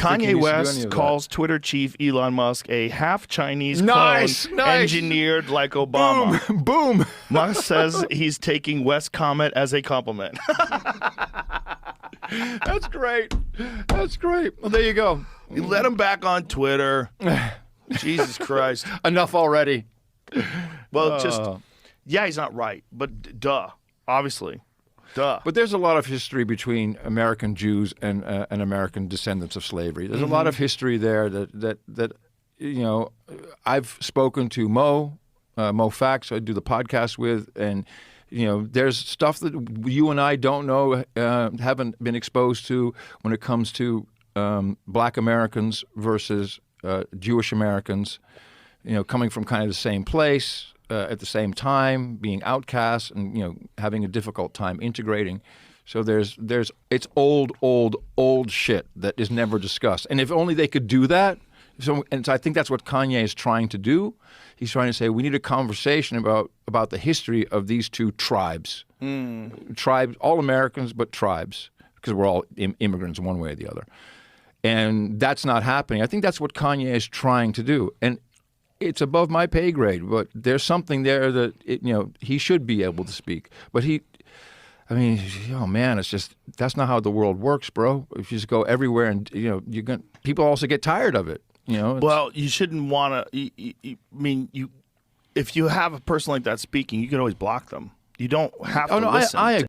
think he Kanye needs to do any West of that. calls Twitter chief Elon Musk a half-Chinese Nice, clone nice. engineered like Obama. Boom, boom. Musk says he's taking West's comment as a compliment. That's great. That's great. Well, there you go. You let him back on Twitter. Jesus Christ. Enough already. Well, just, yeah, he's not right, but duh, obviously. Duh. But there's a lot of history between American Jews and American descendants of slavery. There's a lot of history there that you know, I've spoken to Mo Fax, I do the podcast with, and you know, there's stuff that you and I don't know, haven't been exposed to when it comes to Black Americans versus Jewish Americans, you know, coming from kind of the same place at the same time, being outcasts, and you know, having a difficult time integrating. So it's old shit that is never discussed. And if only they could do that. So I think that's what Kanye is trying to do. He's trying to say we need a conversation about the history of these two tribes, tribes, all Americans but tribes, because we're all immigrants one way or the other. And that's not happening. I think that's what Kanye is trying to do. And it's above my pay grade, but there's something there that, you know, he should be able to speak. But I mean, oh man, it's just, that's not how the world works, bro. If you just go everywhere and, you know, people also get tired of it, you know. Well, you shouldn't want to, I mean, if you have a person like that speaking, you can always block them. You don't have to listen. I to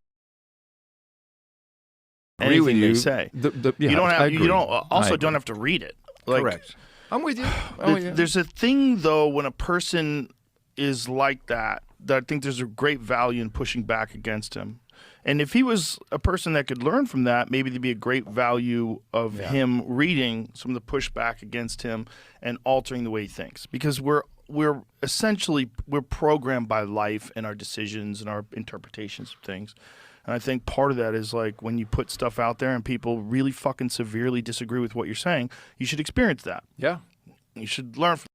agree with anything you. they say. Yeah, you don't have. I agree. You don't. Also, I don't agree. have to read it. Like, Correct. I'm with you. There's a thing though when a person is like that I think there's a great value in pushing back against him. And if he was a person that could learn from that, maybe there'd be a great value of him reading some of the pushback against him and altering the way he thinks. Because we're essentially programmed by life and our decisions and our interpretations of things. And I think part of that is like when you put stuff out there and people really fucking severely disagree with what you're saying, you should experience that. Yeah. You should learn from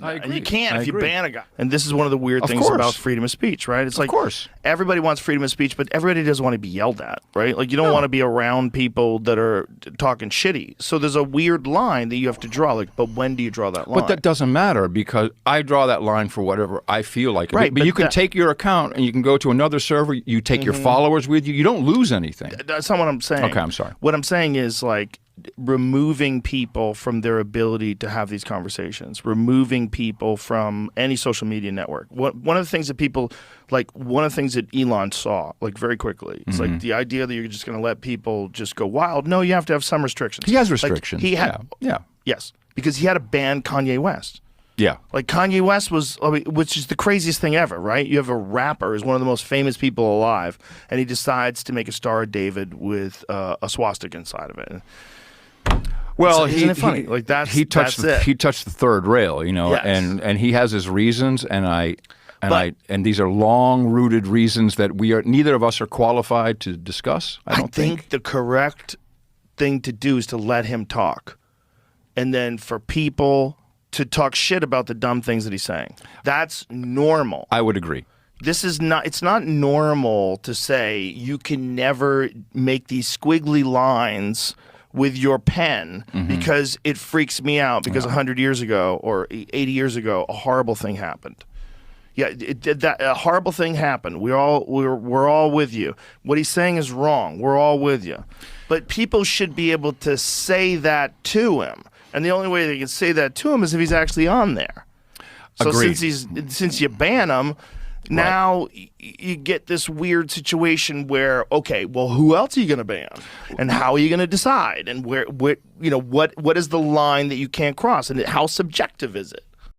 I agree. And you can't I if you agree. ban a guy. And this is one of the weird Of things course. about freedom of speech, right? It's like, Of course. everybody wants freedom of speech, but everybody doesn't want to be yelled at, right? Like you don't want to be around people that are talking shitty. So there's a weird line that you have to draw. Like, but when do you draw that line? But that doesn't matter because I draw that line for whatever I feel like. Right, But but you can take your account and you can go to another server. You take your followers with you. You don't lose anything. That's not what I'm saying. Okay, I'm sorry. What I'm saying is like removing people from their ability to have these conversations, removing people from any social media network. One of the things that people like, one of the things that Elon saw like very quickly, it's like the idea that you're just going to let people just go wild. No, you have to have some restrictions. He has Like, restrictions. he had, Yeah. yes, because he had to ban Kanye West. Yeah. Like Kanye West was, I mean, which is the craziest thing ever, right? You have a rapper who's one of the most famous people alive, and he decides to make a Star of David with a swastika inside of it. Well, isn't it funny? Like he touched the third rail, you know, Yes. and he has his reasons, and these are long-rooted reasons that neither of us are qualified to discuss. I don't think the correct thing to do is to let him talk, and then for people to talk shit about the dumb things that he's saying. That's normal. I would agree. This is not, it's not normal to say you can never make these squiggly lines with your pen because it freaks me out because 100 years ago or 80 years ago, a horrible thing happened. Yeah, a horrible thing happened. We're all with you. What he's saying is wrong. We're all with you. But people should be able to say that to him. And the only way they can say that to him is if he's actually on there. So Agreed. since you ban him, now you get this weird situation where, okay, well, who else are you going to ban, and how are you going to decide, and what is the line that you can't cross, and how subjective is it?